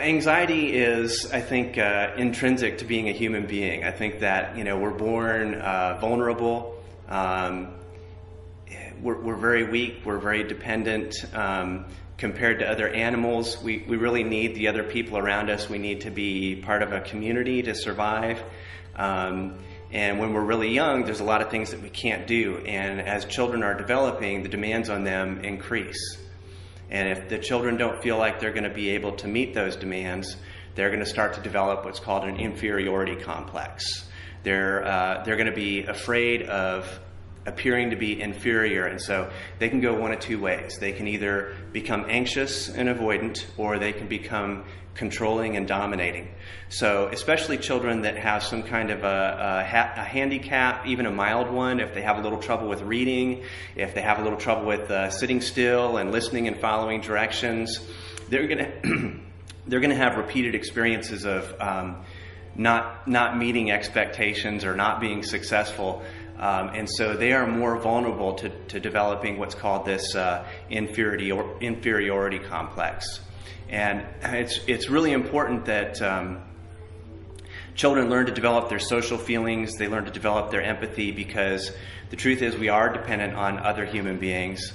Anxiety is, I think, intrinsic to being a human being. I think that, we're born vulnerable. We're very weak. We're very dependent. Compared to other animals, we really need the other people around us. We need to be part of a community to survive. And when we're really young, there's a lot of things that we can't do. And as children are developing, the demands on them increase. And if the children don't feel like they're going to be able to meet those demands, they're going to start to develop what's called an inferiority complex. They're going to be afraid of appearing to be inferior, and so they can go one of two ways. They can either become anxious and avoidant, or they can become controlling and dominating. So especially children that have some kind of a handicap, even a mild one, if they have a little trouble with reading, if they have a little trouble with sitting still and listening and following directions, they're going to have repeated experiences of not meeting expectations or not being successful. And so they are more vulnerable to developing what's called this inferiority complex. And it's really important that children learn to develop their social feelings, they learn to develop their empathy, because the truth is we are dependent on other human beings.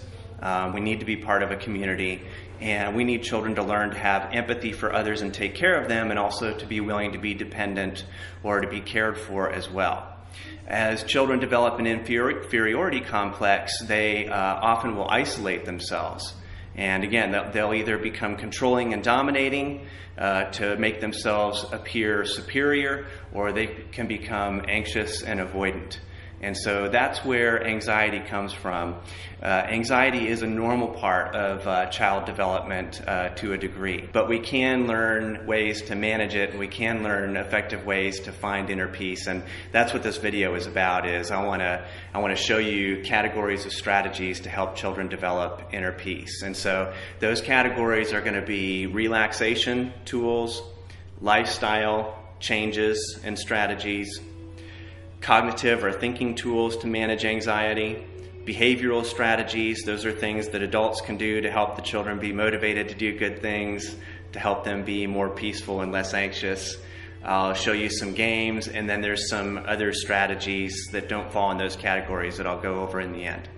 We need to be part of a community, and we need children to learn to have empathy for others and take care of them, and also to be willing to be dependent or to be cared for as well. As children develop an inferiority complex, they often will isolate themselves. And again, they'll either become controlling and dominating to make themselves appear superior, or they can become anxious and avoidant. And so that's where anxiety comes from. Anxiety is a normal part of child development to a degree, but we can learn ways to manage it, and we can learn effective ways to find inner peace. And that's what this video is about. I want to show you categories of strategies to help children develop inner peace. And so those categories are going to be relaxation tools, lifestyle changes and strategies, cognitive or thinking tools to manage anxiety, behavioral strategies. Those are things that adults can do to help the children be motivated to do good things, to help them be more peaceful and less anxious. I'll show you some games, and then there's some other strategies that don't fall in those categories that I'll go over in the end.